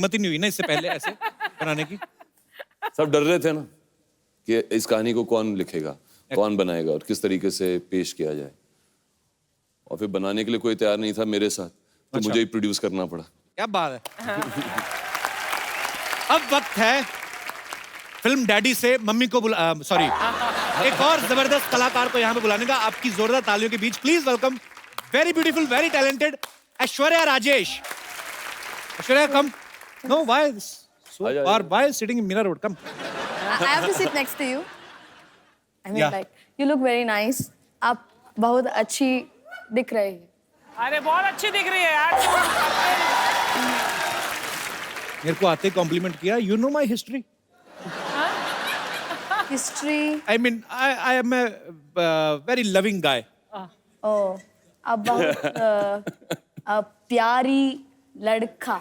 हिम्मत ही नहीं हुई ना इससे पहले ऐसे बनाने की। सब डर रहे थे ना कि इस कहानी को कौन लिखेगा, कौन बनाएगा और किस तरीके से पेश किया जाए। और फिर बनाने के लिए कोई तैयार नहीं था मेरे साथ, तो मुझे ही प्रोड्यूस करना पड़ा। क्या बात है। अब वक्त है फिल्म डैडी से मम्मी को सॉरी एक और जबरदस्त कलाकार को यहाँ पे बुलाने का। आपकी जोरदार तालियों के बीच please welcome very beautiful very talented Aishwarya Rajesh. Aishwarya come. No why so far, why sitting in Mira Road? Come. I have to sit next to you. I mean, Yeah. like, you look very nice. आप बहुत अच्छी दिख रही है। अरे बहुत अच्छी दिख रही है यार। मेरे को आते कॉम्प्लीमेंट किया। You know my history. History. I mean, I am a very loving guy. Oh, आप बहुत प्यारी लड़का।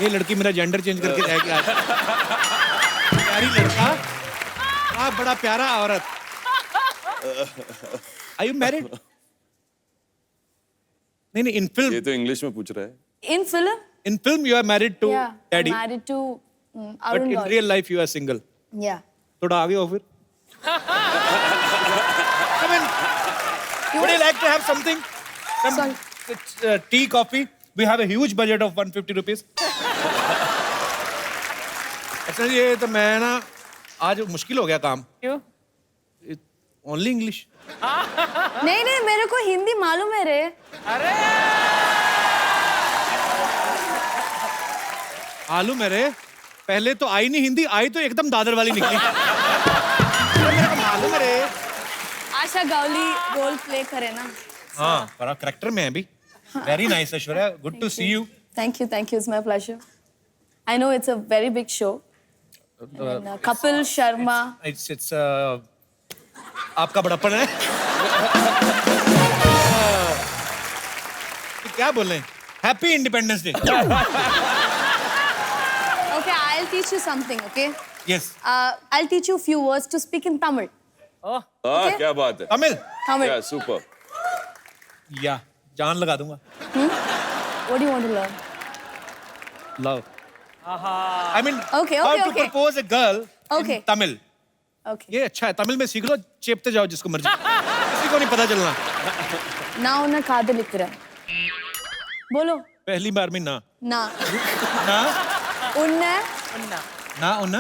ये लड़की मेरा जेंडर चेंज करके जाएगी आज। प्यारी लड़का, आप बड़ा प्यारा औरत। Are you married? नहीं नहीं, in film. ये तो इंग्लिश में पूछ रहा है। In film? In film you are married to Yeah. daddy. I'm married to But Arun in Gauri. real life you are single. Yeah. थोड़ा आगे हो फिर। I mean, would you like to have something? Some Sorry. tea, coffee. We have a huge budget of 150 rupees. अच्छा ये तो मैं ना आज मुश्किल हो गया काम। क्यों? Only English. नहीं नहीं, मेरे को हिंदी मालूम है रे। अरे आलू मेरे पहले तो आई नहीं हिंदी, आई तो एकदम दादर वाली निकली। मेरे को मालूम है रे। आशा गावली रोल प्ले करे ना। हाँ, बड़ा करेक्टर में है अभी। Very nice, Aishwarya. Good to see you. Thank you. It's my pleasure. I know it's a very big show. And, Kapil Sharma. It's आपका बड़प्पन है। क्या बोल रहे हैं? Happy Independence Day. Okay, I'll teach you something, okay? Yes. I'll teach you a few words to speak in Tamil. Oh Okay. क्या बात है। तमिल। Tamil. Yeah, super. या जान लगा दूंगा। What do you want to learn? Love. I mean, Okay, how okay, to okay. propose a girl Okay. in Tamil. Okay. ये अच्छा है, तमिल में सीख लो, चेपते जाओ जिसको मर्जी। किसी को नहीं पता चलना। நான் உன்னை காதலிக்கிறேன். बोलो. पहली बार में ना நான் ना உன்னை उन्ना ना उन्ना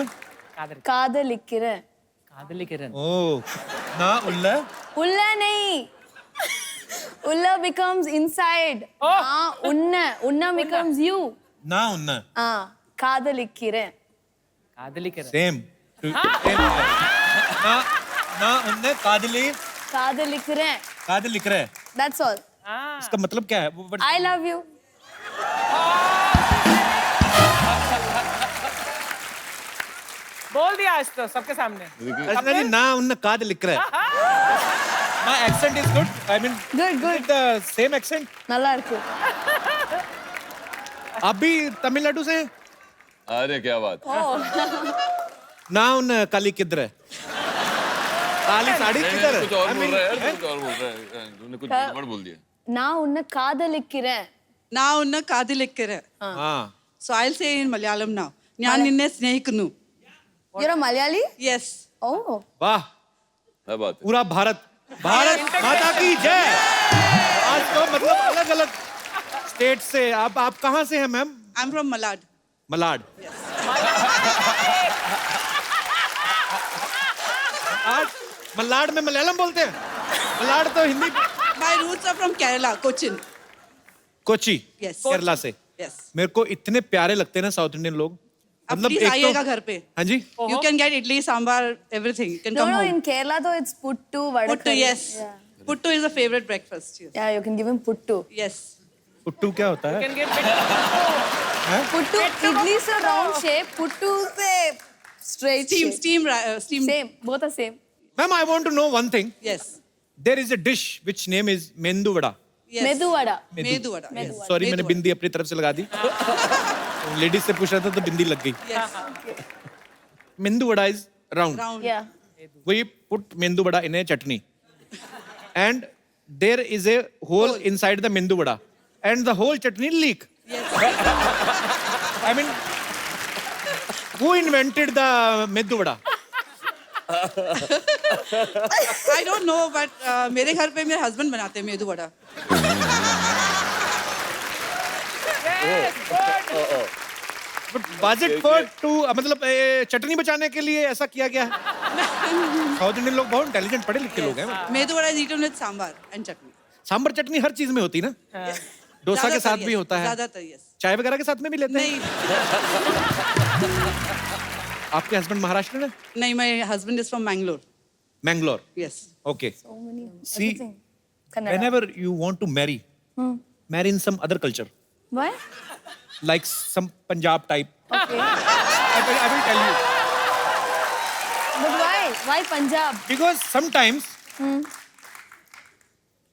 कादर காதலிக்கிறேன். कादली किरण ओ ना उल्ला உள்ள नहीं. உள்ள becomes inside. हाँ, உன்னை becomes you. ना उन्ना காதலிக்கிறேன். कादली किरण सेम ना ना उन्ने कादली காதலிக்கிறேன். कादल लिख रहा है। That's all. इसका मतलब क्या है वो I love you. बोल दिया आज तो सबके सामने। अच्छा जी ना उन्ने कादल लिख रहा है। My accent is good. I mean, Good. the same accent. நல்லா இருக்கு. आप भी तमिलनाडु से हैं? अरे क्या बात। ना उन काली किधर है? काली साड़ी किधर है? कुछ और I बोल mean, रहा है यार, हैं? कुछ और बोल रहा है। तूने कुछ गड़बड़ बोल दिया। நான் உன்னை காதலிக்கிறேன். நான் உன்னை காதலிக்கிறேன். हाँ So I'll say in Malayalam now. ഞാൻ നിന്നെ സ്നേഹിക്കുന്നു. You're a Malayali? Yes. Oh. वाह क्या बात है। पूरा भारत माता की जय। आज तो मतलब अलग अलग स्टेट से आप कहाँ से हैं ma'am? I'm from Malad. Malad. आज मलाड में मलयालम बोलते हैं। मलाड तो Hindi. My roots are from Kerala, Cochin. Kochi Yes. Kerala से। Yes. मेरे को इतने प्यारे लगते हैं ना साउथ इंडियन लोग। अब प्लीज आइएगा घर पे. हाँ जी You can get idli, sambar, everything. You can No, come no, home. in Kerala though it's puttu, vada Puttu, curry. yes. Yeah. Puttu is a favorite breakfast. Yes. Yeah, you can give him puttu. Yes. Puttu क्या होता है? Can get Puttu, idli is a round shape, puttu is a straight shape. Steam. Same, both are same. Ma'am I want to know one thing. Yes. There is a dish which name is medu vada. Yes. Medu vada. Medu vada. Yes. Sorry मैंने बिंदी अपनी तरफ से लगा दी। Ladies से पूछ रहा था तो बिंदी लग गई। Yes. मेंदू vada is round. Round. Yeah. We put mendu vada in a chutney and there is a hole inside the mendu vada and the whole chutney leak. I mean, who invented the mendu vada? I don't know, but मेरे घर पे मेरे husband बनाते हैं medu vada. But was it for to मतलब चटनी बचाने के लिए ऐसा किया गया है? साउथ इंडियन लोग बहुत इंटेलिजेंट पढ़े लिखे लोग हैं. Medu vada is eaten with sambar and chutney. Sambar चटनी हर चीज में होती है ना. डोसा के साथ भी होता है. ज़्यादातर yes. चाय वगैरह के साथ में भी लेते हैं. नहीं आपके हस्बैंड महाराष्ट्र में? नहीं, my husband is from Mangalore. Mangalore. Yes. Okay. So many. See, Everything. Kannada. whenever you want to marry, marry in some other culture, Why? like some Punjab type. Okay. I will tell you. But why? Why Punjab? Because sometimes,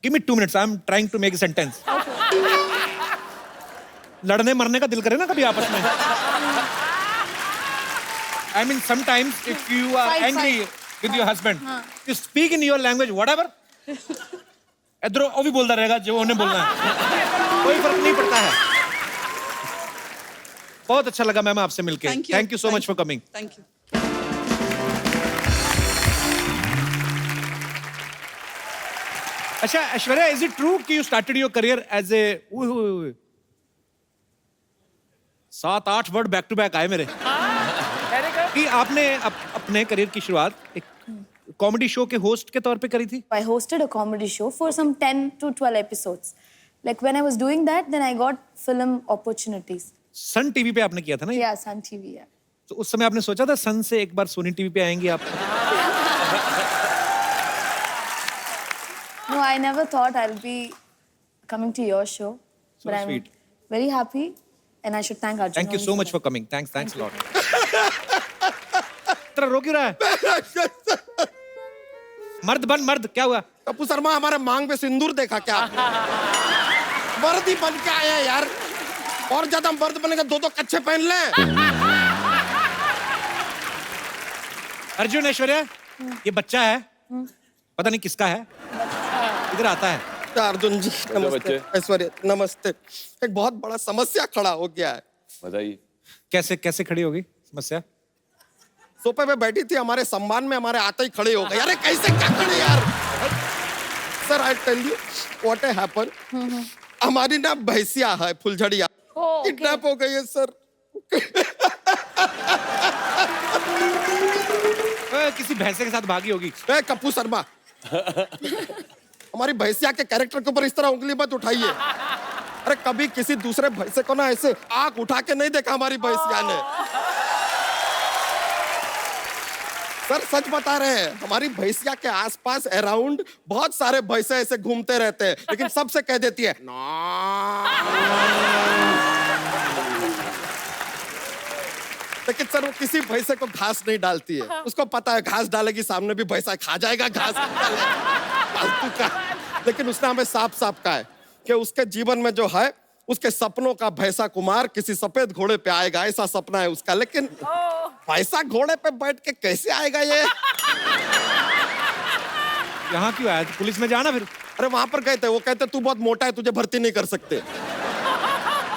give me 2 minutes. I'm trying to make a sentence. लड़ने मरने का दिल करे ना कभी आपस में. I mean, sometimes if you are Fight, angry fight. with your husband, you speak in your language, whatever. इधर वो भी बोलता रहेगा जो उन्हें बोलना है. कोई फर्क नहीं पड़ता है. बहुत अच्छा लगा मैम आपसे मिलके. Thank you. Thank you so much for coming. Thank you. अच्छा ऐश्वर्या, is it true कि you started your career as a 7-8 word back to back आए मेरे Very good. कि आपने अपने करियर की शुरुआत एक कॉमेडी शो के होस्ट के तौर पे करी थी. I hosted a comedy show for some 10 to 12 episodes. Like when I was doing that, then I got film opportunities. Sun TV पे आपने किया था ना ये? Yeah, Sun TV, yeah. तो उस समय आपने सोचा था सन से एक बार सोनी टीवी पे आएंगी आप? No, I never thought I'll be coming to your show. So but I'm sweet. very happy and I should thank Arjun. Thank you only so for much that. For coming. Thanks a lot. तेरा रो क्यों रहा है? मर्द बन मर्द. क्या हुआ? कपूर शर्मा, हमारे मांग पे सिंदूर देखा क्या? मर्द ही बन के आए हैं यार. और ज्यादा मर्द बनेगा 2 कच्छे पहन ले. अर्जुन, ऐश्वर्या, ये बच्चा है, पता नहीं किसका है, इधर आता है. अर्जुन जी नमस्ते. बच्चे. ऐश्वर्या नमस्ते. एक बहुत बड़ा समस्या खड़ा हो गया है. बताइए. कैसे कैसे खड़ी होगी समस्या? सोफे पे बैठी थी, हमारे सम्मान में हमारे आते ही खड़े हो गए. अरे कैसे क्या खड़े यार? Sir I tell you what happen. हमारी ना भैंसिया है फुलझड़िया, किडनैप हो गई है सर. किसी भैंसे के साथ भागी होगी. ए कपूर शर्मा, हमारी भैंसिया के कैरेक्टर के ऊपर इस तरह उंगली मत उठाइए. अरे कभी किसी दूसरे भैंसे को ना ऐसे आंख उठा के नहीं देखा हमारी भैंसिया ने. सर सच बता रहे हैं, हमारी भैंसिया के आसपास अराउंड बहुत सारे भैंसे ऐसे घूमते रहते हैं, लेकिन सबसे कह देती है "ना।" लेकिन सर वो किसी भैंसे को घास नहीं डालती है. उसको पता है घास डालेगी सामने भी भैंसा खा जाएगा घास. फालतू का. लेकिन उसने हमें साफ साफ कहा है कि उसके जीवन में जो है, उसके सपनों का भैंसा कुमार किसी सफेद घोड़े पे आएगा, ऐसा सपना है उसका. लेकिन भैंसा घोड़े पे बैठ के कैसे आएगा ये? यहाँ क्यों आया? तो पुलिस में जाना फिर. अरे वहां पर गए थे, वो कहते तू बहुत मोटा है, तुझे भर्ती नहीं कर सकते.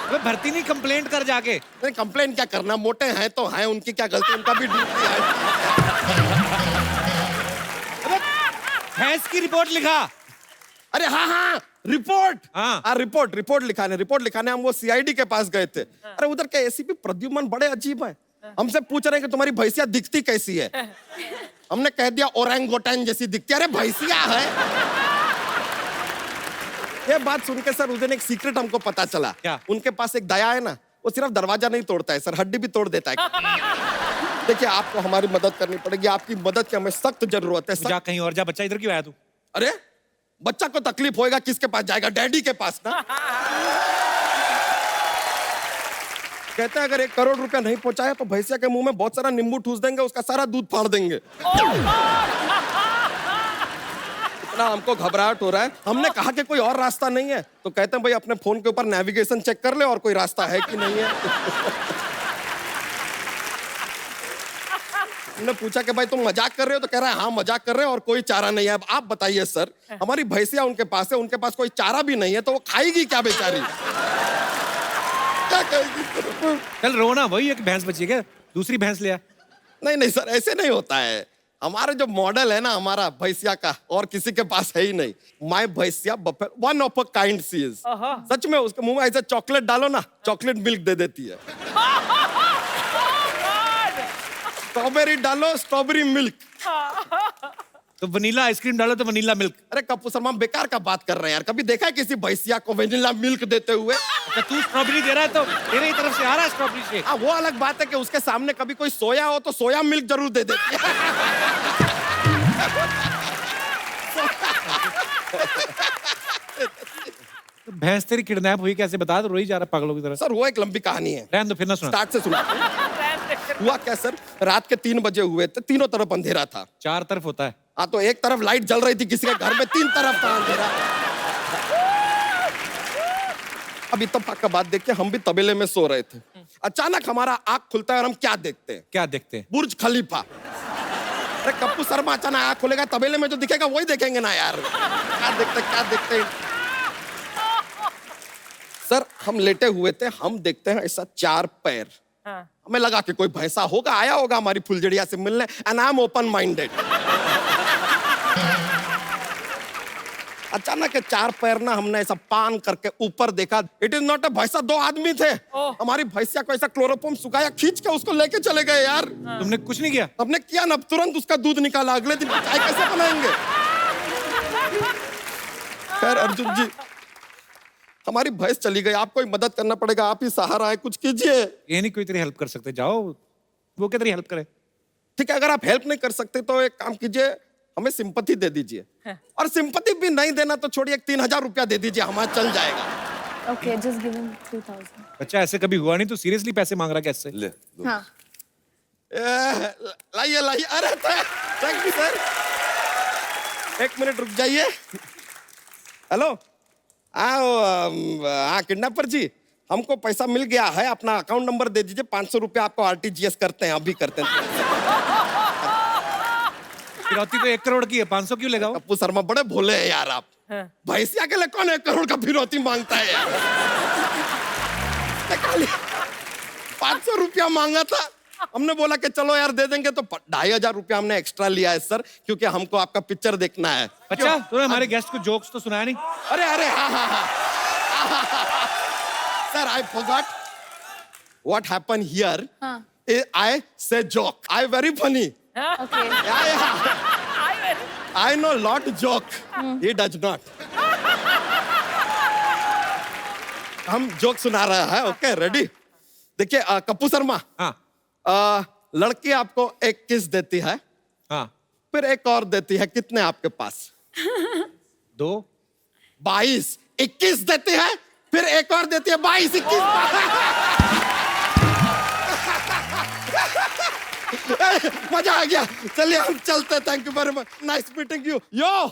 अबे भर्ती नहीं, कंप्लेंट कर जाके. नहीं कंप्लेन क्या करना, मोटे हैं तो हैं, उनकी क्या गलती, उनका भी ड्यूटी है. अबे भैंस की रिपोर्ट लिखा. अरे हाँ हाँ रिपोर्ट. हाँ. रिपोर्ट लिखाने हम वो सीआईडी के पास गए थे. अरे उधर के एसीपी प्रद्युमन बड़े अजीब है. हमसे पूछ रहे हैं कि तुम्हारी भैंसिया दिखती कैसी है. हमने कह दिया ओरंगोटन जैसी दिखती है. अरे भैंसिया है. ये बात सुन के सर उस दिन एक सीक्रेट हमको पता चला. क्या? उनके पास एक दया है ना, वो सिर्फ दरवाजा नहीं तोड़ता है सर, हड्डी भी तोड़ देता है. देखिए आपको हमारी मदद करनी पड़ेगी, आपकी मदद की हमें सख्त जरूरत है. जा कहीं और जा. बच्चा इधर क्यों आया तू? अरे बच्चा को तकलीफ होएगा, किसके पास जाएगा? डैडी के पास ना. कहते हैं अगर 1 करोड़ रुपया नहीं पहुंचाया तो भैंसिया के मुंह में बहुत सारा नींबू ठूस देंगे, उसका सारा दूध फाड़ देंगे. इतना हमको घबराहट हो रहा है. हमने कहा कि कोई और रास्ता नहीं है, तो कहते हैं भाई अपने फोन के ऊपर नेविगेशन चेक कर ले और कोई रास्ता है कि नहीं है. हमने पूछा कि भाई तुम मजाक कर रहे हो, तो कह रहा है हाँ मजाक कर रहे हैं और कोई चारा नहीं है। अब आप बताइए सर, हमारी भैंसिया उनके पास है, उनके पास कोई चारा भी नहीं है, तो वो खाएगी क्या बेचारी? क्या कहेगी? चल रोना, वही एक भैंस बची है क्या? दूसरी भैंस ले आ। नहीं नहीं सर, ऐसे नहीं होता है। हमारा जो मॉडल है ना हमारा भैंसिया का, और किसी के पास है ही नहीं। माय भैंसिया buffet one of a kind सी इज। सच में उसके मुंह में ऐसे चॉकलेट डालो ना, चॉकलेट मिल्क दे देती है। स्ट्रॉबेरी डालो, स्ट्रॉबेरी मिल्क। तो वनीला आइसक्रीम डालो तो वनीला मिल्क। अरे कपूर शर्मा बेकार का बात कर रहे हैं यार। कभी देखा है किसी भैंसिया को वेनिला मिल्क देते हुए? अच्छा तू स्ट्रॉबेरी दे रहा है तो तेरे ही तरफ से आ रहा है स्ट्रॉबेरी शेक। हाँ वो अलग बात है कि उसके सामने कभी कोई सोया हो तो सोया मिल्क जरूर दे देती है। तो भैंस तेरी किडनैप हुई कैसे, बता दो, रोई जा रहा पागलों की तरह। सर वो एक लंबी कहानी है, रहने दो, फिर ना सुना। स्टार्ट से सुना। हुआ क्या सर, रात के 3 बजे हुए थे, तीनों तरफ अंधेरा था। 4 तरफ होता है। हाँ तो एक तरफ लाइट जल रही थी किसी के घर में, 3 तरफ था अंधेरा। अब इत्तेफाक का बात देख के हम भी तबेले में सो रहे थे। अचानक हमारा आंख खुलता है और हम क्या देखते हैं? क्या देखते हैं? बुर्ज खलीफा। अरे कप्पू शर्मा अचानक आंख खुलेगा, तबेले में जो दिखेगा वही देखेंगे ना यार। क्या देखते क्या देखते? सर हम लेटे हुए थे, हम देखते हैं ऐसा 4 पैर। हमें लगा कि कोई भैंसा होगा, आया होगा हमारी फुलझड़िया से मिलने, and I am open minded. अचानक 4 पैर ना हमने ऐसा पान करके ऊपर देखा। इट इज नॉट अ भैंसा, 2 आदमी थे। हमारी भैंसिया को ऐसा क्लोरोफॉर्म सुखाया, खींच के उसको लेके चले गए यार। तुमने कुछ नहीं किया? हमने किया ना, तुरंत उसका दूध निकाला। अगले दिन चाय कैसे बनाएंगे? खैर अर्जुन जी, हमारी भैंस चली गई, आपको ही मदद करना पड़ेगा, आप ही सहारा है, कुछ कीजिए। ये नहीं कोई तेरी हेल्प कर सकते, जाओ वो क्या तेरी हेल्प करे। ठीक है, अगर आप हेल्प नहीं कर सकते तो एक काम कीजिए, हमें सिंपैथी दे दीजिए। और सिंपैथी भी नहीं देना तो छोड़िए, 3000 रुपया दे दीजिए, हमारा चल जाएगा। Okay, just give him 3000. अच्छा ऐसे कभी हुआ नहीं, तो सीरियसली पैसे मांग रहा कैसे? ले दो। हाँ. लाइए लाइए। अरे थैंक यू सर, 1 मिनट रुक जाइए। हेलो, हाँ किडनैपर जी, हमको पैसा मिल गया है, अपना अकाउंट नंबर दे दीजिए, 500 रुपया आपको RTGS करते हैं, अभी करते हैं। फिरौती तो 1 करोड़ की है, 500 क्यों लेगा? कप्पू शर्मा बड़े भोले हैं यार आप। भैंसिया के लिए कौन 1 करोड़ का फिरौती मांगता है यार? 500 रुपया मांगा था, हमने बोला कि चलो यार दे देंगे, तो 2500 रुपया हमने एक्स्ट्रा लिया है सर, क्योंकि हमको आपका पिक्चर देखना है। अच्छा तूने हमारे गेस्ट को जोक्स तो सुनाया नहीं? अरे अरे हाँ sir, I forgot what happen here. I say joke, I very funny. Okay. I know lot joke. He does not. हम जोक सुना रहा है, ओके रेडी? देखिए कप्पू शर्मा, हाँ लड़की आपको एक किस देती है, हाँ फिर एक और देती है, कितने आपके पास? 2 22। 21 देती है, फिर एक और देती है, 22 21। मजा आ गया, चलिए हम चलते। Thank you very much, nice meeting you. यो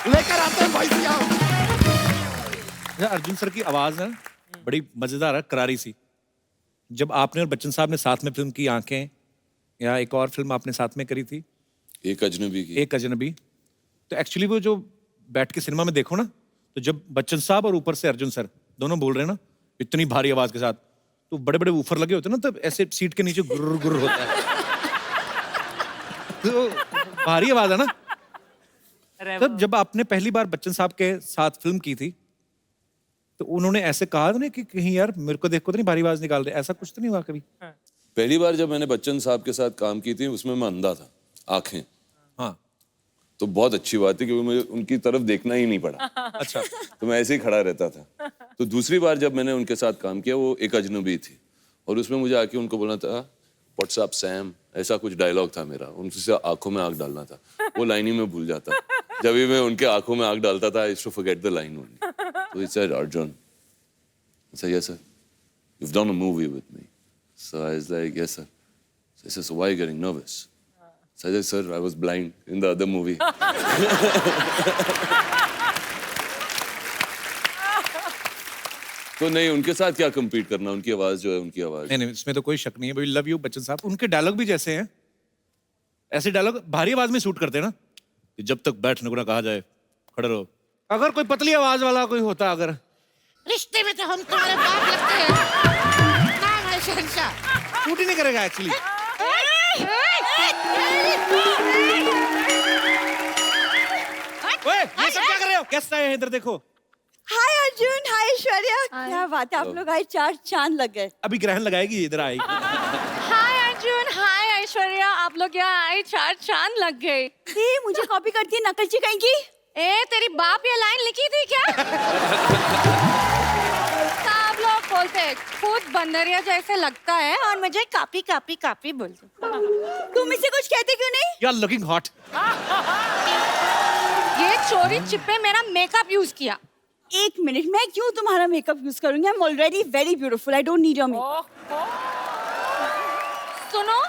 लेकर आते हैं भैंसिया। अर्जुन सर की आवाज है बड़ी मजेदार है, करारी सी। जब आपने और बच्चन साहब ने साथ में फिल्म की आंखें, या एक और फिल्म आपने साथ में करी थी, एक अजनबी की। एक अजनबी, तो एक्चुअली वो जो बैठ के सिनेमा में देखो ना, तो जब बच्चन साहब और ऊपर से अर्जुन सर दोनों बोल रहे हैं ना इतनी भारी आवाज के साथ, तो बड़े बड़े ऊफर लगे होते हैं ना, तब ऐसे सीट के नीचे गुर्र गुर्र होता है। तो भारी आवाज है ना। तब जब आपने पहली बार बच्चन साहब के साथ फिल्म की थी, तो उन्होंने ऐसे कहा था ना कि कहीं यार मेरे को देखो तो नहीं भारी आवाज निकाल रहे, ऐसा कुछ तो नहीं हुआ कभी? पहली बार जब मैंने बच्चन साहब के साथ काम की थी, उसमें मैं अंधा था, आंखें। हाँ तो बहुत अच्छी बात है, क्योंकि मुझे उनकी तरफ देखना ही नहीं पड़ा। अच्छा। तो मैं ऐसे ही खड़ा रहता था। तो दूसरी बार जब मैंने उनके साथ काम किया, वो एक अजनबी थी, और उसमें मुझे आके उनको बोलना था व्हाट्स अप सैम, ऐसा कुछ डायलॉग था मेरा, उनसे आंखों में आंख डालना था। वो लाइन ही मैं भूल जाता, जब भी मैं उनके आंखों में आंख डालता था, I used to forget the line only. So he said, Arjun. I said, yes, sir. You've done a movie with me. So I was like, yes, sir. So he said, so why are you getting nervous? So I said, sir, I was blind in the other movie. तो नहीं, उनके साथ क्या compete करना, उनकी आवाज जो है, उनकी आवाज। नहीं नहीं, इसमें तो कोई शक नहीं है भाई। लव यू बच्चन साहब। उनके डायलॉग भी जैसे हैं, ऐसे डायलॉग भारी आवाज में शूट करते हैं ना, कि जब तक बैठने को ना कहा जाए खड़े रहो। अगर कोई पतली आवाज वाला कोई होता, अगर रिश्ते में तो हम तुम्हारे बाप लगते हैं। नाम है शहंशाह। शूट ही नहीं करेगा एक्चुअली। ओए, ये सब क्या कर रहे हो? गेस्ट आए हैं, इधर देखो। हाय अर्जुन, हाय ऐश्वर्या। क्या बात है, आप लोग आए, चार चांद लग गए। अभी ग्रहण लगाएगी, इधर आएगी। हाय अर्जुन, हाय ऐश्वर्या, आप लोग यहाँ आए, चार चांद लग गए। ए, मुझे कॉपी करती है, नकलची कहेंगी। ए, तेरी बाप ये लाइन लिखी थी क्या? सब लोग बोलते हैं खुद बंदरिया जैसे लगता है और मुझे कापी कापी कापी बोलते। तुम इसे कुछ कहते क्यों नहीं? You are looking hot. ये चोरी चिप्पे मेरा मेकअप यूज किया। एक मिनट, मैं क्यों तुम्हारा मेकअप यूज करूंगी? I am already very beautiful, I don't need your makeup. सुनो,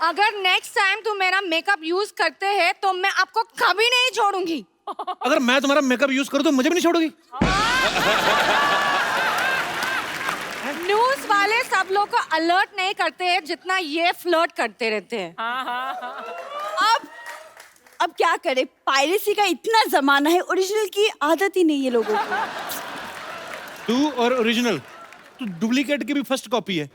अगर नेक्स्ट टाइम तुम मेरा मेकअप यूज करते हैं तो मैं आपको कभी नहीं छोड़ूंगी। अगर मैं तुम्हारा मेकअप यूज करूं तो मुझे भी नहीं छोड़ोगी? न्यूज वाले सब लोग को अलर्ट नहीं करते हैं जितना ये फ्लर्ट करते रहते हैं। अब क्या करे, पायरेसी का इतना जमाना है, ओरिजिनल की आदत ही नहीं है लोगों को। तू और ओरिजिनल, तू डुप्लीकेट की भी फर्स्ट कॉपी है।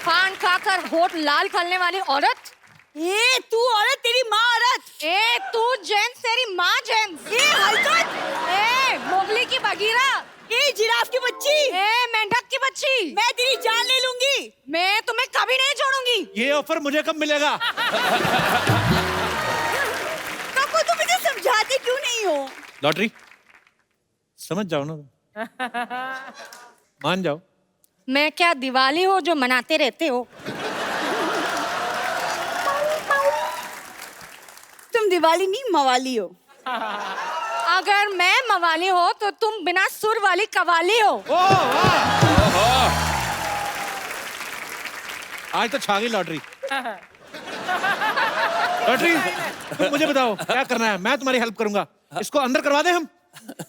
पान खाकर होठ लाल करने वाली औरत। ए, तू औरत, तेरी माँ औरत। ए, तू जेंट्स, तेरी माँ जेंट्स। ए, हरकत। ए, मोगली की बगीरा। ए, जिराफ की बच्ची। ए, मेंढक की बच्ची। मैं तेरी जान ले लूंगी। मैं तुम्हें कभी नहीं छोड़ूंगी। ये ऑफर मुझे कब मिलेगा? कब तुम मुझे समझाते क्यों नहीं हो? लॉटरी समझ जाओ ना, मान जाओ। मैं क्या दिवाली हो जो मनाते रहते हो? तुम दिवाली नहीं, मवाली हो। अगर मैं मवाली हो तो तुम बिना सुर वाली कवाली हो। आज तो छा गई लॉटरी। लॉटरी, तुम मुझे बताओ क्या करना है, मैं तुम्हारी हेल्प करूंगा। इसको अंदर करवा दे, हम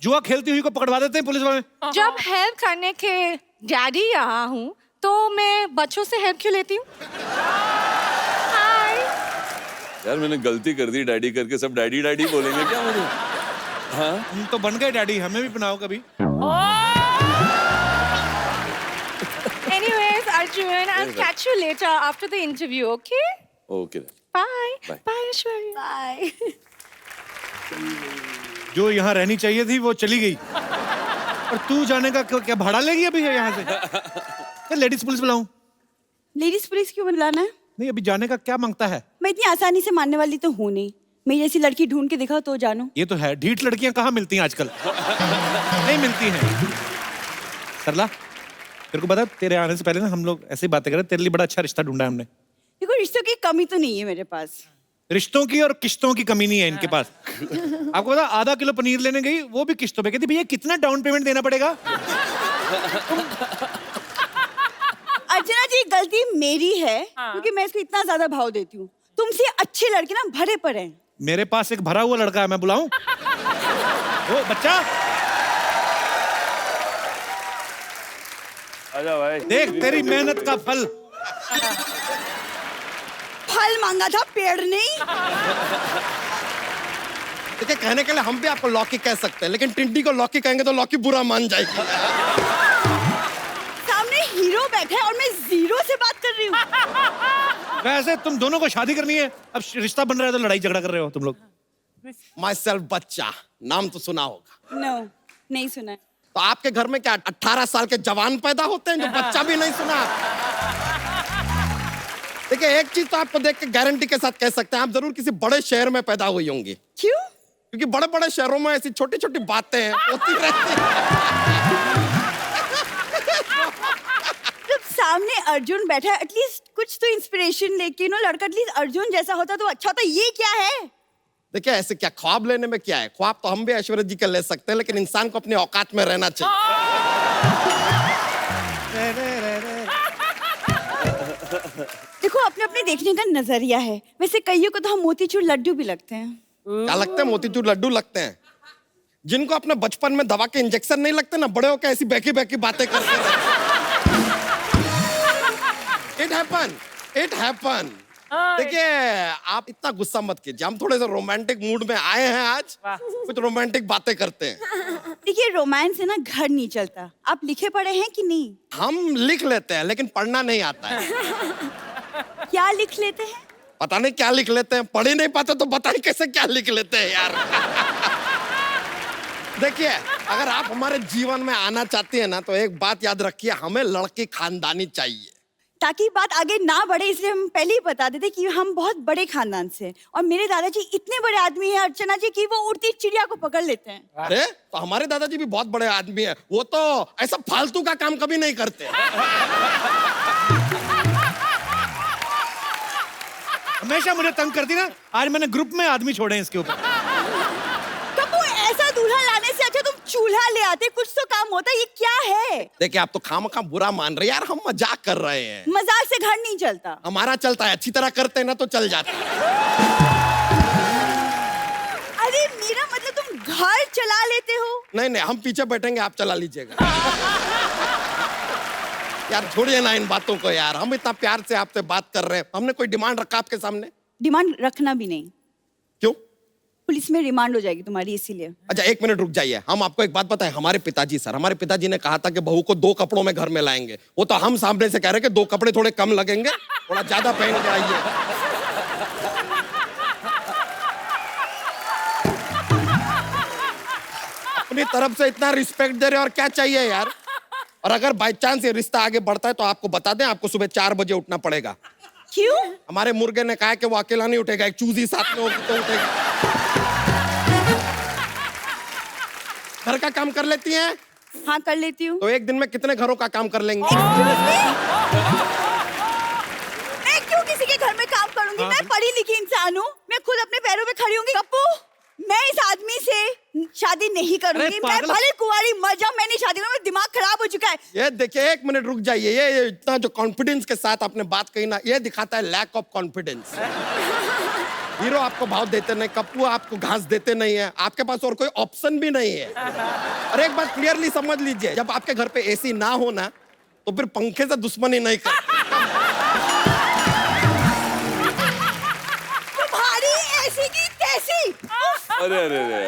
जुआ खेलती हुई को पकड़वा देते हैं पुलिस वाले। जब हेल्प करने के डैडी यहाँ हूँ तो मैं बच्चों से हेल्प क्यों लेती हूँ? हाय। यार मैंने गलती कर दी, डैडी करके सब डैडी डैडी बोलेंगे क्या मुझे? हाँ, हम तो बन गए डैडी, हमें भी बनाओ कभी। Anyways, Arjun, I'll catch you later after the interview, okay? Okay. Bye. Bye. Bye, Aishwarya. Bye. जो यहाँ रहनी चाहिए थी वो चली गई, और तू जाने का क्या भाड़ा लेगी अभी यहाँ से? क्या लेडीज पुलिस बुलाऊं? लेडीज पुलिस क्यों बुलाना है? नहीं, अभी जाने का क्या मांगता है? मैं इतनी आसानी से मानने वाली तो हूँ नहीं। मेरी जैसी लड़की ढूंढ के दिखाओ तो जानो। ये तो है, ढीठ लड़कियां कहाँ मिलती हैं आजकल? नहीं मिलती हैं। सरला, तेरे को पता तेरे आने से पहले ना हम लोग ऐसे ही बातें कर रहे, तेरे लिए बड़ा अच्छा रिश्ता ढूंढा है हमने। देखो, रिश्तों की कमी तो नहीं है मेरे पास। रिश्तों की और किश्तों की कमी नहीं है इनके पास। आपको पता, आधा किलो पनीर लेने गई, वो भी किश्तों पे। कहती भैया कितना डाउन पेमेंट देना पड़ेगा? अर्चना जी, गलती मेरी है क्योंकि मैं इसको इतना ज्यादा भाव देती हूँ। तुमसे अच्छी लड़के ना भरे पड़े हैं। मेरे पास एक भरा हुआ लड़का है, मैं बुलाऊं? ओ बच्चा, आजा भाई। देख तेरी मेहनत का फल। फल मांगा था, पेड़ नहीं। देखिए, कहने के लिए हम भी आपको लौकी कह सकते हैं, लेकिन टिंटी को लौकी कहेंगे तो लौकी बुरा मान जाएगी। सामने हीरो बैठा है और मैं जीरो से बात कर रही हूँ। वैसे तुम दोनों को शादी करनी है, अब रिश्ता बन रहा है तो लड़ाई झगड़ा कर रहे हो तुम लोग। माई सेल्फ बच्चा, नाम तो सुना होगा। नो, नहीं सुना है। तो आपके घर में क्या 18 साल के जवान पैदा होते हैं जो बच्चा भी नहीं सुना? देखिए, एक चीज तो आपको देख के गारंटी के साथ कह सकते हैं, आप जरूर किसी बड़े शहर में पैदा हुई होंगी। क्यों? क्योंकि बड़े बड़े शहरों में ऐसी छोटी छोटी बातें होती रहती हैं। जब सामने अर्जुन बैठा है, एटलीस्ट कुछ तो इंस्पिरेशन लेके नो, लड़का एटलीस्ट अर्जुन जैसा होता तो अच्छा होता। ये क्या है? देखिए, ऐसे क्या ख्वाब लेने में क्या है? ख्वाब तो हम भी ऐश्वर्या जी के ले सकते हैं, लेकिन इंसान को अपनी औकात में रहना चाहिए। देखो, अपने अपने देखने का नजरिया है। वैसे कईयों को तो हम मोतीचूर लड्डू भी लगते हैं। क्या लगते हैं? मोतीचूर लड्डू लगते हैं। जिनको अपने बचपन में दवा के इंजेक्शन नहीं लगते ना, बड़े होकर ऐसी बैकी बैकी बातें करते इट हैपन। देखिए, आप इतना गुस्सा मत कीजिए, हम थोड़े से रोमांटिक मूड में आए हैं आज, कुछ रोमांटिक बातें करते हैं। देखिए, रोमांस से ना घर नहीं चलता। आप लिखे पढ़े हैं कि नहीं? हम लिख लेते हैं लेकिन पढ़ना नहीं आता है। क्या लिख लेते हैं? पता नहीं क्या लिख लेते हैं, पढ़ ही नहीं पाते तो बताइए कैसे क्या लिख लेते हैं यार। देखिए, अगर आप हमारे जीवन में आना चाहती है ना, तो एक बात याद रखिए, हमें लड़की खानदानी चाहिए। ताकि बात आगे ना बढ़े इसलिए हम पहले ही बता देते कि हम बहुत बड़े खानदान से हैं। और मेरे दादाजी इतने बड़े आदमी हैं अर्चना जी कि वो उड़ती चिड़िया को पकड़ लेते हैं। अरे, तो हमारे दादाजी भी बहुत बड़े आदमी हैं, वो तो ऐसा फालतू का काम कभी नहीं करते। हमेशा मुझे तंग करती ना, आज मैंने ग्रुप में आदमी छोड़े हैं इसके ऊपर। कप्पू, ऐसा दूल्हा लाने से अच्छा तुम चूल्हा ले आते, कुछ तो काम होता। ये क्या है? देखिए, आप तो खामखा बुरा मान रहे हैं यार, हम मजाक कर रहे हैं। मजाक से घर नहीं चलता। हमारा चलता है, अच्छी तरह करते हैं ना तो चल जाता है। अरे मेरा मतलब तुम घर चला लेते हो? नहीं नहीं, हम पीछे बैठेंगे, आप चला लीजिएगा। यार छोड़िए ना इन बातों को यार, हम इतना प्यार से आपसे बात कर रहे हैं, हमने कोई डिमांड रखा आपके सामने? डिमांड रखना भी नहीं। क्यों? पुलिस में रिमांड हो जाएगी तुम्हारी, इसीलिए। अच्छा, एक मिनट रुक जाइए, हम आपको एक बात बताएं। हमारे पिताजी ने कहा था कि बहू को 2 कपड़ों में घर में लाएंगे। वो तो हम सामने से कह रहे हैं कि 2 कपड़े थोड़े कम लगेंगे, थोड़ा ज्यादा पहन के आइए। अपनी तरफ से इतना रिस्पेक्ट दे रहे और क्या चाहिए यार। और अगर बाई चांस ये रिश्ता आगे बढ़ता है तो आपको बता दें, आपको सुबह 4 बजे उठना पड़ेगा। क्यों? हमारे मुर्गे ने कहा कि वो अकेला नहीं उठेगा, एक चूजी साथ में होगी तो उठेगा। घर का काम कर लेती हैं? हाँ, कर लेती हूँ। तो एक दिन में कितने घरों का काम कर लेंगे? मैं क्यों किसी के घर में काम करूंगी? मैं पढ़ी लिखी इंसान हूँ, मैं खुद अपने पैरों पे खड़ी होंगी। कप्पू, मैं इस आदमी से शादी नहीं करूंगी। मैं भले कुंवारी मर जाऊं, मैं नहीं शादी करूंगी। मेरा दिमाग खराब हो चुका है। ये देखिए, एक मिनट रुक जाइए, ये इतना जो कॉन्फिडेंस के साथ आपने बात कही ना, ये दिखाता है लैक ऑफ कॉन्फिडेंस। हीरो आपको भाव देते नहीं, कप्पू आपको घास देते नहीं है, आपके पास और कोई ऑप्शन भी नहीं है। और एक बात क्लियरली समझ लीजिए, जब आपके घर पे एसी ना हो ना, तो फिर पंखे से दुश्मनी नहीं कर। तुम्हारी ऐसी की तैसी। अरे अरे अरे,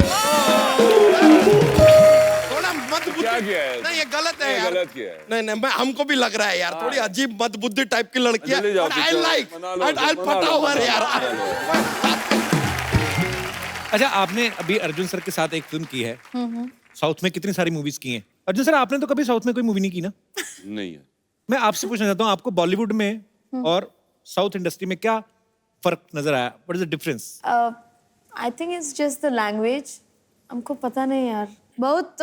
थोड़ा मदबुद्धि। क्या किया है? नहीं, ये गलत है ये यार। गलत किया है। नहीं, हमको भी लग रहा है यार, थोड़ी अजीब मदबुद्धि टाइप की लड़की है। चले जाओ, आई लाइक, आई पटा हुआ है यार। अच्छा, आपने अभी अर्जुन सर के साथ एक फिल्म की है, साउथ में कितनी सारी मूवीज की हैं। अर्जुन सर, आपने तो कभी साउथ में कोई मूवी नहीं की ना? नहीं है। मैं आपसे पूछना चाहता हूँ, आपको बॉलीवुड में और साउथ इंडस्ट्री में क्या फर्क नजर आया? What is the difference? I think it's just the language. हमको पता नहीं यार, बहुत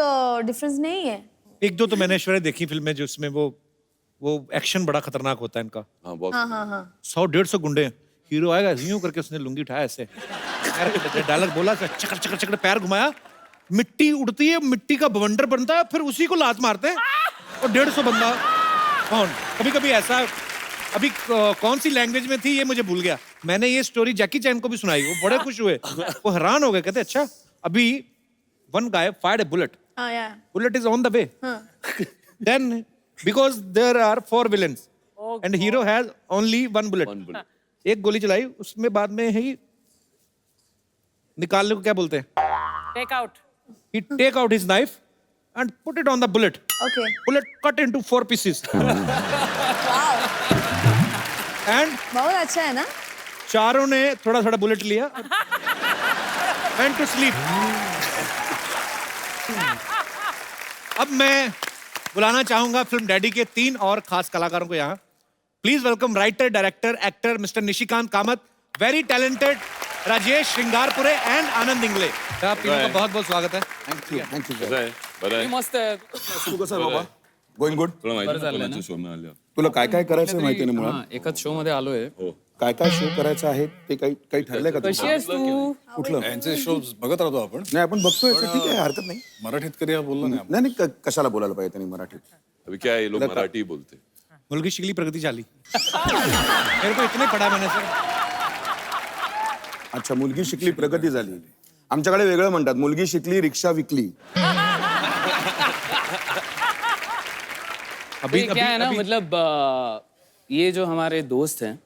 डिफरेंस नहीं है। एक दो तो मैंने ऐश्वर्या देखी फिल्में जिसमें वो एक्शन बड़ा खतरनाक होता है इनका। हाँ, बहुत। हाँ। 100-150 गुंडे, हीरो आएगा यूं करके उसने लुंगी उठाया ऐसे, डायलॉग बोला, चकर चकर चकर पैर घुमाया, मिट्टी उड़ती है, मिट्टी का बवंडर बनता है, फिर उसी को लात मारते हैं और 150 बंदा। कौन कभी कभी ऐसा, अभी कौन सी लैंग्वेज में थी ये मुझे भूल गया। मैंने ये स्टोरी जैकी चैन को भी सुनाई, वो बड़े खुश हुए, वो हैरान हो गए, कहते अच्छा अभी one guy fired a bullet. yeah. Bullet is on the way. Then because there are 4 villains and hero has only 1 bullet. एक गोली चलाई, उसमें बाद में ही निकालने को क्या बोलते हैं? Take out. He take out his knife and put it on the bullet. Okay. Bullet cut into 4 pieces. And बहुत अच्छा है ना? चारों ने थोड़ा थोड़ा बुलेट लिया, went to sleep. अब मैं बुलाना चाहूंगा फिल्म डैडी के 3 और खास कलाकारों को यहाँ। Please welcome writer, director, actor mister Nishikant Kamat, very talented Rajesh Shringarpure and Anand Ingle. आप तीनों का बहुत बहुत स्वागत है। थँक यू बरं आहे, बरं आहे. मस्त आहे. तू कसं आहे बाबा? Going good. तुला माहिती आहे कोणाच्या शो मध्ये आलो? तुला काय काय करायचं माहिती नाही मुळात. एकाच शो मध्ये आलोय. हो. काय काय शो करायचं आहे ते काही ठरलंय का कशी आहेस तू? कुठलं? यांचे शो बघत राहतो आपण. नाही, आपण बघतोय याचं, ठीक आहे, हरकत नाही. मराठीत कधी बोललो नाही. नाही कशाला बोलायला पाहिजे त्यांनी मराठीत? अभी क्या है, ये लोग मराठी बोलते. मुलगी शिकली प्रगति चाली। मेरे को इतने पढ़ा मैंने सर। अच्छा, मुलगी शिकली प्रगती झाली. आमच्याकडे वेगळं म्हणतात, मुलगी शिकली रिक्षा विकली. अभी क्या है ना, मतलब ये जो हमारे दोस्त हैं,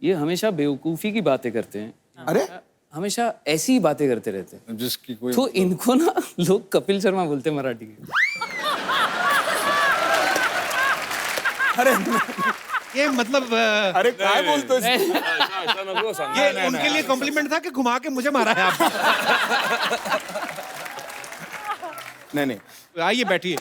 ये हमेशा बेवकूफ़ी की बातें करते हैं. अरे हमेशा ऐसी ही बातें करते रहते हैं. जिसकी कोई तो इनको ना लोग कपिल शर्मा बोलते हैं मराठी के. अरे ये मतलब अरे काय बोलतोस? ऐसा नको सांग. ये उनके लिए कॉम्प्लीमेंट था कि घुमा के मुझे मारा है आपने? नाही नाही. आइए बैठिए.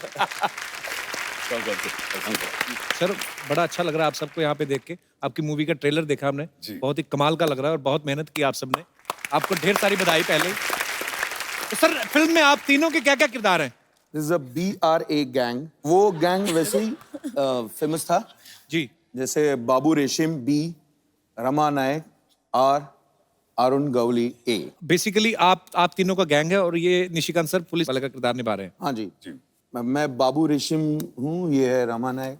सर बड़ा अच्छा लग रहा है आप सबको यहाँ पे देख के. आपकी मूवी का ट्रेलर देखा हमने, बहुत ही कमाल का लग रहा है और बहुत मेहनत की आप सबने. आपको ढेर सारी बधाई पहले. तो सर फिल्म में आप तीनों के क्या क्या किरदार हैं? This is a BRA gang. वो गैंग वैसे ही फेमस था जी. जैसे Babu Reshim B, Rama Naik R, Arun Gawli A. Basically आप तीनों का गैंग है और ये निशिकांत सर पुलिस वाले का किरदार निभा रहे हैं. हाँ जी. मैं बाबू रेशिम हूँ, ये है रमा नायक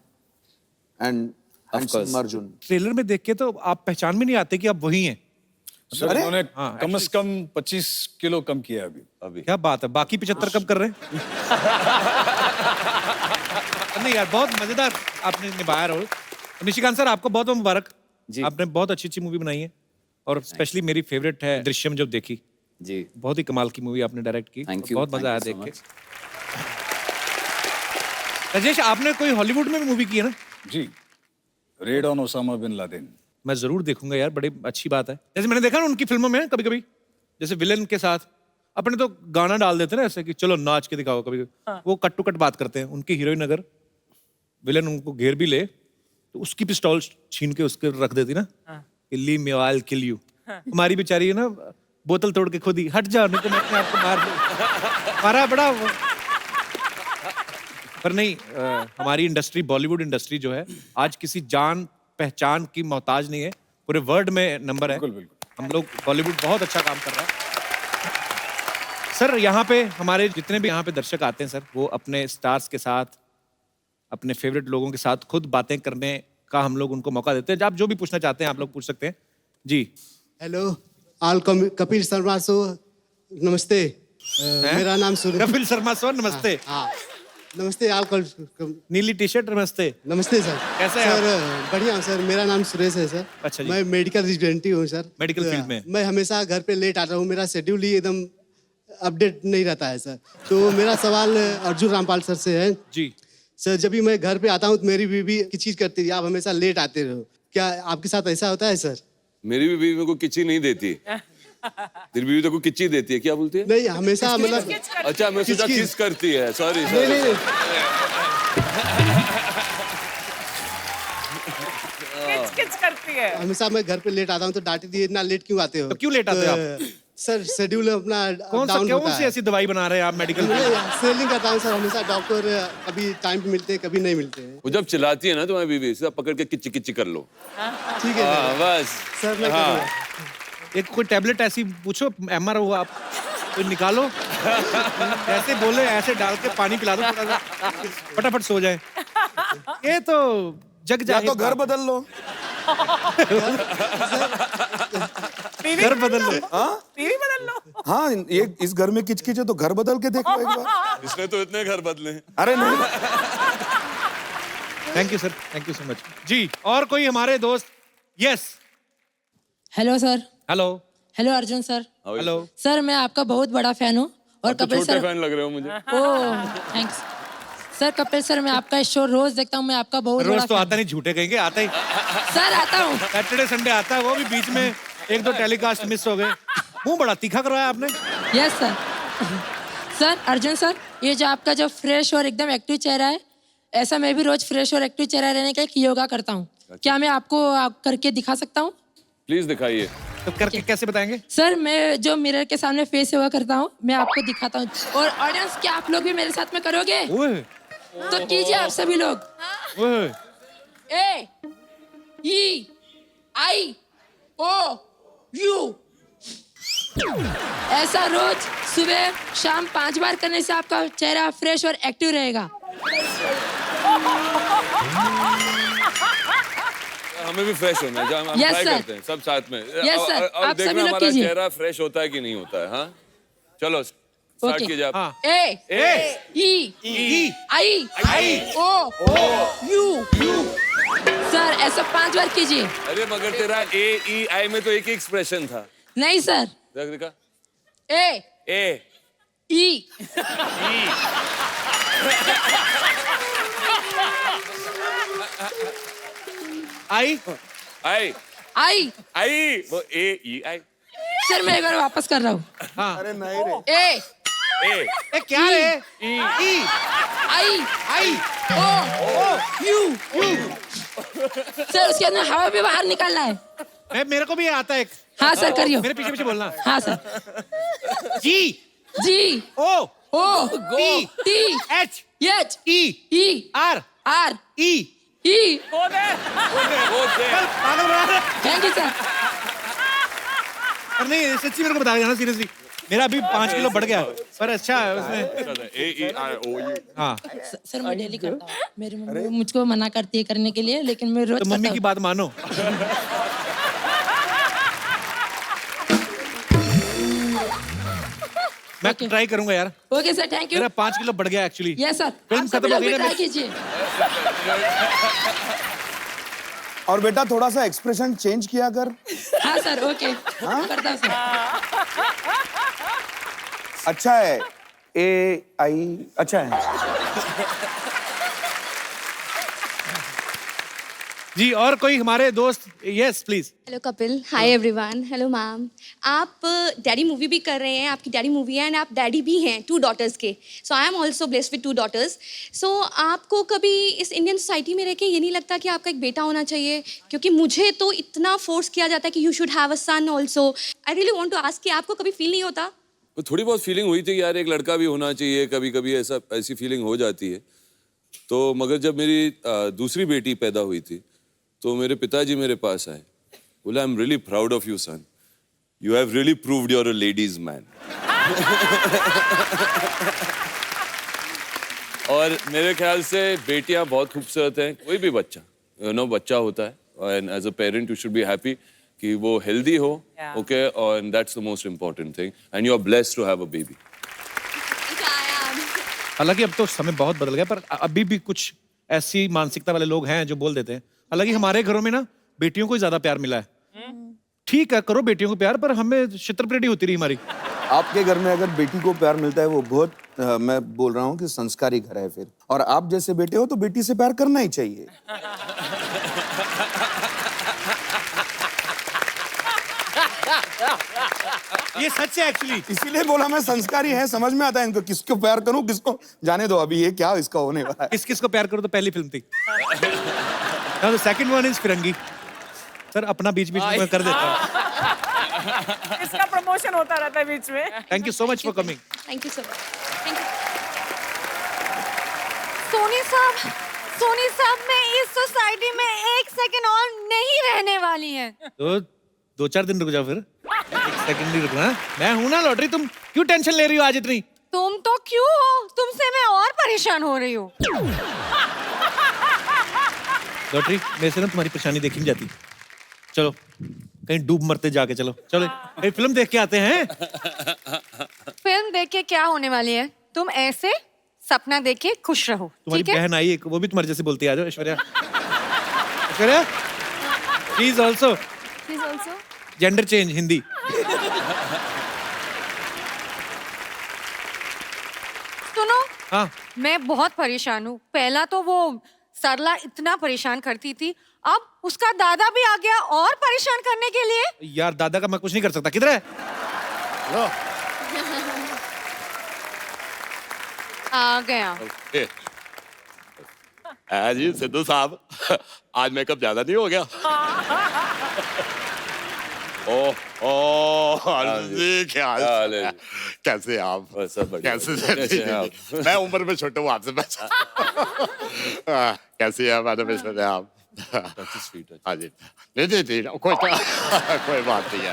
एंड अर्जुन. ट्रेलर में देख के तो आप पहचान में नहीं आते कि आप वही हैं. सर अरे? उन्होंने हाँ, कम से कम 25 किलो कम किया है अभी. क्या बात है, बाकी 75 कब कर रहे हैं? नहीं यार, बहुत मजेदार आपने निभाया रोल. निशिकांत सर आपको बहुत बहुत मुबारक. आपने बहुत अच्छी अच्छी मूवी बनाई है और स्पेशली मेरी फेवरेट है दृश्यम, जब देखी. जी. बहुत ही कमाल की मूवी आपने डायरेक्ट की. Thank you, बहुत मजा आया thank you देख so के. राजेश, आपने कोई हॉलीवुड में भी मूवी की है ना? जी. Raid on Osama bin Laden. मैं जरूर देखूंगा यार, बड़ी अच्छी बात है. जैसे मैंने देखा ना उनकी फिल्मों में कभी कभी, जैसे विलेन के साथ अपने तो गाना डाल देते ना ऐसे कि चलो नाच के दिखाओ. कभी वो कट टू कट बात करते हैं. उनकी हीरोइन अगर विलेन उनको घेर भी ले तो उसकी पिस्तौल छीन के उसके रख देती ना, leave me I will kill you. हमारी बेचारी है ना, बोतल तोड़ के खुद ही हट जाओ नहीं तो मैं अपने आप को मार दूं. मारा बड़ा पर नहीं. हमारी इंडस्ट्री, बॉलीवुड इंडस्ट्री जो है आज किसी जान पहचान की मोहताज नहीं है. पूरे वर्ल्ड में नंबर है. हम लोग बॉलीवुड बहुत अच्छा काम कर रहा है. सर यहाँ पे हमारे जितने भी यहाँ पे दर्शक आते हैं सर, वो अपने स्टार्स के साथ, अपने फेवरेट लोगों के साथ खुद बातें करने का हम लोग उनको मौका देते हैं. आप जो भी पूछना चाहते हैं आप लोग पूछ सकते हैं जी. Hello all Kapil Sharma show. नमस्ते. मेरा नाम कपिल शर्मा सर, नमस्ते. नमस्ते ऑल. नीली टी शर्ट, नमस्ते. नमस्ते सर. कैसे हैं सर? बढ़िया हूँ सर. मेरा नाम सुरेश है सर. अच्छा जी. मैं मेडिकल रेजिडेंट हूँ सर. मेडिकल फील्ड में. मैं हमेशा घर पे लेट आता हूँ. मेरा शेड्यूल ही एकदम अपडेट नहीं रहता है सर. तो मेरा सवाल अर्जुन रामपाल सर से है. जी. सर जब भी मैं घर पे आता हूँ तो मेरी बीवी की चीज करती है, आप हमेशा लेट आते रहो. क्या आपके साथ ऐसा होता है सर? मेरी भी बीवी मेरे को किच्ची नहीं देती. तेरी बीवी तो को किच्ची देती है, क्या बोलती है? नहीं हमेशा मतलब. अच्छा मैं सोचा किस करती है. सॉरी. नहीं. किच करती है. हमेशा मैं घर पे लेट आता हूँ तो डांटती है, इतना लेट क्यों आते हो? तो क्यों लेट आते हो आप? सर शेड्यूल अपना डाउन कौन सी ऐसी दवाई बना रहे हैं आप मेडिकल में? सेलिंग करता हूँ सर. हमेशा डॉक्टर कभी टाइम पे मिलते हैं, कभी नहीं मिलते हैं. वो जब चिल्लाती है ना तुम्हारी बीवी, सीधा पकड़ के किच्ची किच्ची कर लो. ठीक है हाँ बस. सर. मैं करूँगा. एक कोई टैबलेट ऐसी पूछो, MR हो आप तो निकालो. ऐसे बोले, ऐसे डाल के पानी पिला दो थोड़ा सा, फटाफट सो जाए. ये तो जग या जाए. तो घर बदल लो. घर बदल लो. टीवी बदल लो. हाँ, ये इस घर में किचकिच है तो घर बदल के देख लो एक बार. इसने तो इतने घर बदले हैं. अरे नहीं. Thank you sir, thank you so much जी. और कोई हमारे दोस्त? Yes. Hello sir. Hello. Hello Arjun sir. Hello sir. मैं आपका बहुत बड़ा फैन हूँ और तो कपिल छोटे सर. फैन लग रहे हो मुझे. ओह थैंक्स सर. कपिल सर मैं आपका शो रोज देखता हूँ. मैं आपका बहुत रोज बड़ा तो आता नहीं, झूठे कहेंगे. आता ही सर आता हूँ. सैटरडे संडे आता है, वो भी बीच में एक दो टेलीकास्ट मिस हो गए. मुंह बड़ा तीखा करवाया आपने. Yes sir. Sir Arjun sir, ये जो आपका जो फ्रेश और एकदम एक्टिव चेहरा है, ऐसा मैं भी रोज फ्रेश और एक्टिव चेहरा रहने का एक योगा करता हूँ. क्या मैं आपको करके दिखा सकता हूँ? प्लीज दिखाइए. तो करके कैसे बताएंगे? सर मैं जो मिरर के सामने फेस योगा करता हूँ, मैं आपको दिखाता हूँ. और ऑडियंस, क्या आप लोग भी मेरे साथ में करोगे? तो कीजिए आप सभी लोग. AEIOU. ऐसा रोज सुबह शाम 5 बार करने से आपका चेहरा फ्रेश और एक्टिव रहेगा. हमें भी फ्रेश होना है, हम Yes, ट्राई sir. करते हैं सब साथ में। Yes, sir. और आप सभी देखना लोग हमारा कीजिए। चेहरा फ्रेश होता है कि नहीं होता है। हाँ चलो स्टार्ट Okay. कीजिए आप। A E I O U sir ऐसा 5 बार कीजिए। अरे मगर तेरा AEI में तो एक ही एक्सप्रेशन था। नहीं सर। देखा A E आई वो AEI। सर मैं एक बार वापस कर रहा हूँ। अरे नहीं रे। ए क्या रे? I O U सर उसके अंदर हवा भी बाहर निकालना है। मेरे को भी आता है। हाँ सर करियो। मेरे पीछे पीछे बोलना। हाँ sir. G O T H E R E thank you sir. पर नहीं सच्ची मेरे को बता देना सीरियसली। मेरा अभी 5 किलो बढ़ गया पर अच्छा है उसमें। AEIOU। हाँ सर मैं डेली करता हूँ। मेरी मम्मी मुझको मना करती है करने के लिए लेकिन मैं रोज तो मम्मी की बात मानो। मैं ट्राई करूंगा यार। Okay sir thank you. मेरा 5 किलो बढ़ गया एक्चुअली। Yes sir. फिल्म खत्म हो गई ना। ट्राई कीजिए। और बेटा थोड़ा सा एक्सप्रेशन चेंज किया कर। हाँ सर ओके करता हूँ सर। अच्छा है AI अच्छा है। जी और कोई हमारे दोस्त? Yes please. Hello Kapil, hi everyone, hello ma'am. आप डैडी मूवी भी कर रहे हैं, आपकी डैडी मूवी है एंड आप डैडी भी हैं 2 डॉटर्स के। So I am also blessed with 2 daughters. सो आपको कभी इस इंडियन सोसाइटी में रह के ये नहीं लगता कि आपका एक बेटा होना चाहिए? क्योंकि मुझे तो इतना फोर्स किया जाता है कि you should have a son also. I really want to ask कि आपको कभी फील नहीं होता? थोड़ी बहुत फीलिंग हुई थी कि यार एक लड़का भी होना चाहिए, कभी कभी ऐसी फीलिंग हो जाती है। तो मगर जब मेरी दूसरी बेटी पैदा हुई थी तो मेरे पिताजी मेरे पास आए, बोला I am really proud of you son, you have really proved you're a ladies man. और मेरे ख्याल से बेटियां बहुत खूबसूरत हैं, कोई भी बच्चा बच्चा होता है and as a parent you should be happy कि वो हेल्दी हो। Okay and that's the most important thing and you are blessed to have a baby. हालांकि अब तो समय बहुत बदल गया पर अभी भी कुछ ऐसी मानसिकता वाले लोग हैं जो बोल देते हैं। हालांकि हमारे घरों में ना बेटियों को ही ज्यादा प्यार मिला है। ठीक है करो बेटियों को प्यार पर हमें छित्रपरेटी होती रही हमारी। आपके घर में अगर बेटी को प्यार मिलता है वो बहुत मैं बोल रहा हूँ कि संस्कारी घर है फिर। और आप जैसे बेटे हो तो बेटी से प्यार करना ही चाहिए। ये सच है एक्चुअली। इसीलिए बोला मैं संस्कारी है, समझ में आता है इनको किसको प्यार करूं किसको जाने दो। अभी ये क्या इसका होने वाला है। किस किस को प्यार करो तो पहली फिल्म थी। Now the second one is Firangi. Sir अपना बीच बीच में मैं कर देता हूँ। इसका प्रमोशन होता रहता है बीच में। Thank you so much for coming. Thank you so much. Thank you. Soni साहब मैं इस सोसाइटी में 1 सेकंड और नहीं रहने वाली है। तो 2-4 दिन रुक जाओ फिर। 1 सेकंड नहीं रुकना। मैं हूं ना लॉटरी, तुम क्यों टेंशन ले रही हो आज इतनी? तुम तो क्यों हो, तुमसे मैं और परेशान हो रही हूँ। लॉटरी मेरे से ना तुम्हारी परेशानी देखी नहीं जाती। चलो कहीं डूब मरते जाके चलो एक फिल्म देख के आते हैं। फिल्म देख के क्या होने वाली है? तुम ऐसे सपना देख के खुश रहो। तुम्हारी बहन आई एक, वो भी तुम्हारे जैसे बोलती है। आ जाओ Aishwarya. Aishwarya please also gender change Hindi. सुनो हाँ मैं बहुत परेशान हूँ। पहला तो वो सरला इतना परेशान करती थी, अब उसका दादा भी आ गया और परेशान करने के लिए। यार दादा का मैं कुछ नहीं कर सकता। किधर है? आ गया। जी सिद्धू साहब आज मेकअप ज्यादा नहीं हो गया? अर्जुन जी क्या हाल है? कैसे आप? कैसे आप? मैं उम्र में छोटा हूँ आपसे। कैसे है मैडम इसमें आप? हाँ जी नहीं कोई बात नहीं है।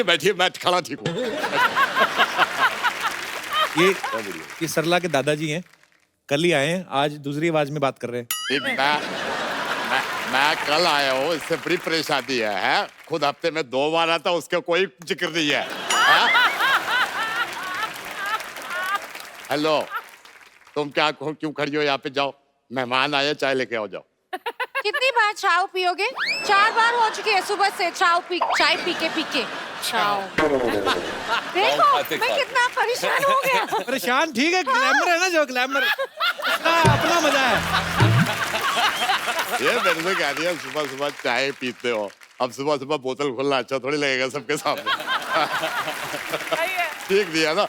बैठिए मैं खड़ा ठीक हूँ। ये सरला के दादाजी हैं, कल ही आए हैं, आज दूसरी आवाज में बात कर रहे हैं। मैं कल आया हूँ, इससे बड़ी परेशानी है? खुद हफ्ते में 2 बार आता, उसका कोई जिक्र नहीं है। हेलो, तुम क्या क्यों खड़ी हो यहाँ पे? जाओ, मेहमान आए, चाय लेके आओ, जाओ। कितनी बार चाय पियोगे? 4 बार हो चुकी है सुबह से चाय पी के चाय। देखो मैं कितना परेशान हो गया। परेशान ठीक है, ग्लैमर है ना, जो ग्लैमर अपना मजा है। ये मेरे से कह रही है सुबह सुबह चाय पीते हो, अब सुबह सुबह बोतल खोलना अच्छा थोड़ी लगेगा सबके सामने। ठीक दिया ना।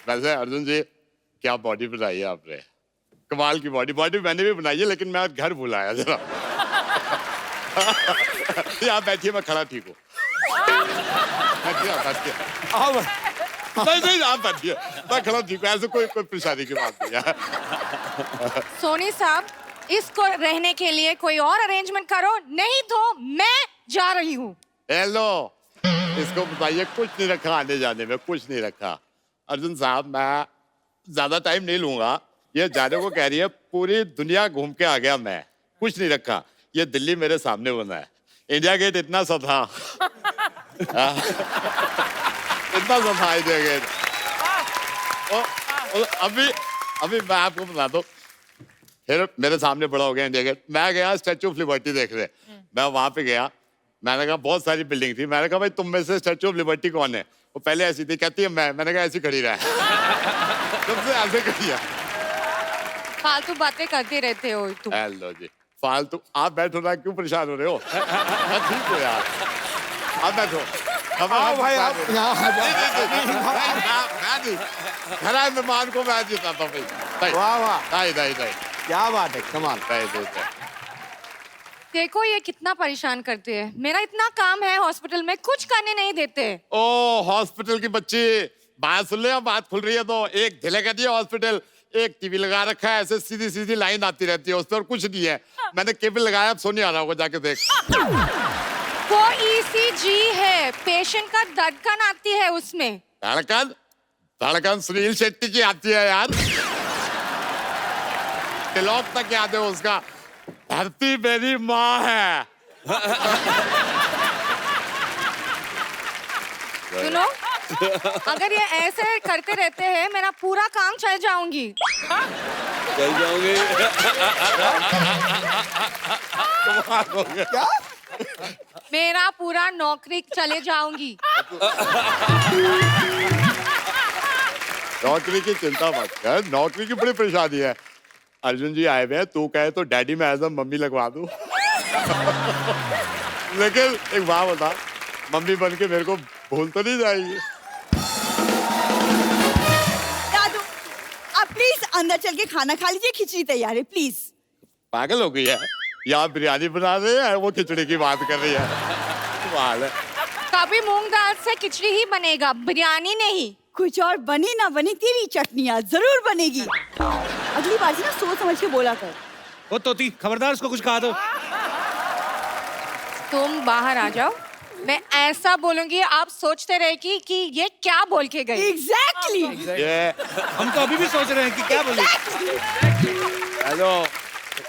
वैसे अर्जुन जी, क्या बॉडी बनाई है आपने, कमाल की बॉडी मैंने भी बनाई है, लेकिन मैं घर भुलाया जरा। यहाँ बैठिए, मैं खड़ा ठीक हूँ। नहीं आप बैठिए, मैं खड़ा ठीक हूँ, ऐसे कोई परेशानी की बात नहीं है। सोनी साहब, इसको रहने के लिए कोई और अरेंजमेंट करो, नहीं तो मैं जा रही हूँ। हेलो, इसको बताइए, कुछ नहीं रखा आने जाने में, कुछ नहीं रखा। अर्जुन साहब, मैं ज्यादा टाइम नहीं लूंगा। ये जाने को कह रही है, पूरी दुनिया घूम के आ गया मैं, कुछ नहीं रखा। ये दिल्ली मेरे सामने बना है, इंडिया गेट इतना सा था। इतना सा था इंडिया गेट। अभी मैं आपको बता दूं, फिर मेरे सामने बड़ा हो गया इंडिया गेट। मैं गया स्टैचू ऑफ लिबर्टी देखने, मैं वहां पे गया, मैंने कहा बहुत सारी बिल्डिंग थी, मैंने कहा भाई तुम में से स्टैचू ऑफ लिबर्टी कौन है? वो पहले ऐसी थी, कहती है मैंने कहा ऐसी खड़ी रहा। तुमसे ऐसे खड़ी है। फालतू बातें करते रहते हो तुम। हेलो जी, फालतू आप बैठो ना, क्यों परेशान हो रहे हो? ठीक हो यार, आप बैठो। आओ भाई, आप यहाँ आ जाओ। घर आए मेहमान को मैं जिताता हूँ। वाह वाह, नहीं, क्या बात है, कमाल। देखो ये कितना परेशान करते हैं। मेरा इतना काम है हॉस्पिटल में, कुछ करने नहीं देते। ओ हॉस्पिटल की बच्ची, बात सुन ले, बात खुल रही है तो। एक ढिले कर दिया हॉस्पिटल, एक टीवी लगा रखा है, ऐसे सीधी सीधी लाइन आती रहती है उस पर, और कुछ नहीं है। मैंने केबल लगाया, अब सोनी आ रहा होगा, जाके देख। वो ECG है, पेशेंट का धड़कन आती है उसमें। धड़कन सुनील शेट्टी की आती है यार। तिलक तक याद है उसका, धरती मेरी माँ है। सुनो, अगर ये ऐसे करते रहते हैं, मेरा पूरा काम चल जाऊंगी। चल जाओगे? क्या? मेरा पूरा नौकरी चले जाऊंगी। नौकरी की चिंता मत कर, नौकरी की बड़ी परेशानी है। अर्जुन जी आए हुए हैं, तू कहे तो डैडी में एज अ मम्मी लगवा दूं। लेकिन एक बात बता, मम्मी बन के मेरे को भूल तो नहीं जाएगी? दादू, आप प्लीज अंदर चल के खाना खा लीजिए, खिचड़ी तैयार है, प्लीज। पागल हो गई है, यहाँ बिरयानी बना रहे हैं, वो खिचड़ी की बात कर रही है। है। कभी मूंग दाल से खिचड़ी ही बनेगा, बिरयानी नहीं। कुछ और बनी ना बनी, तेरी चटनियाँ जरूर बनेगी। अगली बार से ना सोच समझ के बोला कर। ओ तोती, खबरदार उसको कुछ कहा दो। तुम बाहर आ जाओ, मैं ऐसा बोलूंगी आप सोचते रहे कि ये क्या बोल के गई। एग्जैक्टली। हम तो अभी भी सोच रहे हैं कि क्या बोले। हेलो,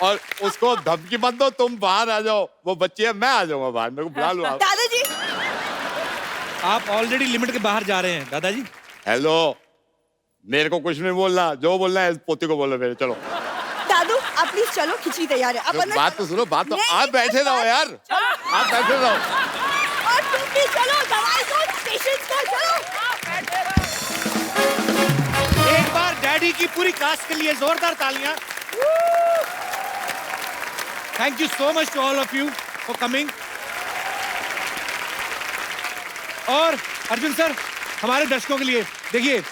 और उसको धमकी मत दो, तुम बाहर आ जाओ, वो बच्ची है, मैं आ जाऊंगा बाहर, मेरे को बुला लो आप। दादाजी, आप ऑलरेडी लिमिट के बाहर जा रहे हैं दादाजी। हेलो, मेरे को कुछ नहीं बोलना, जो बोलना है पोती को बोलो मेरे। चलो दादू, आप प्लीज चलो, खिचड़ी तैयार है। तो बात तो सुनो, बात तो आप बैठे रहो यार, आप बैठे रहो। और तुम भी चलो, दवाई को, पेशेंट को, चलो। एक बार डैडी की पूरी कास्ट के लिए जोरदार तालियां। Thank you so much to all of you for coming. और अर्जुन सर, हमारे दर्शकों के लिए देखिए,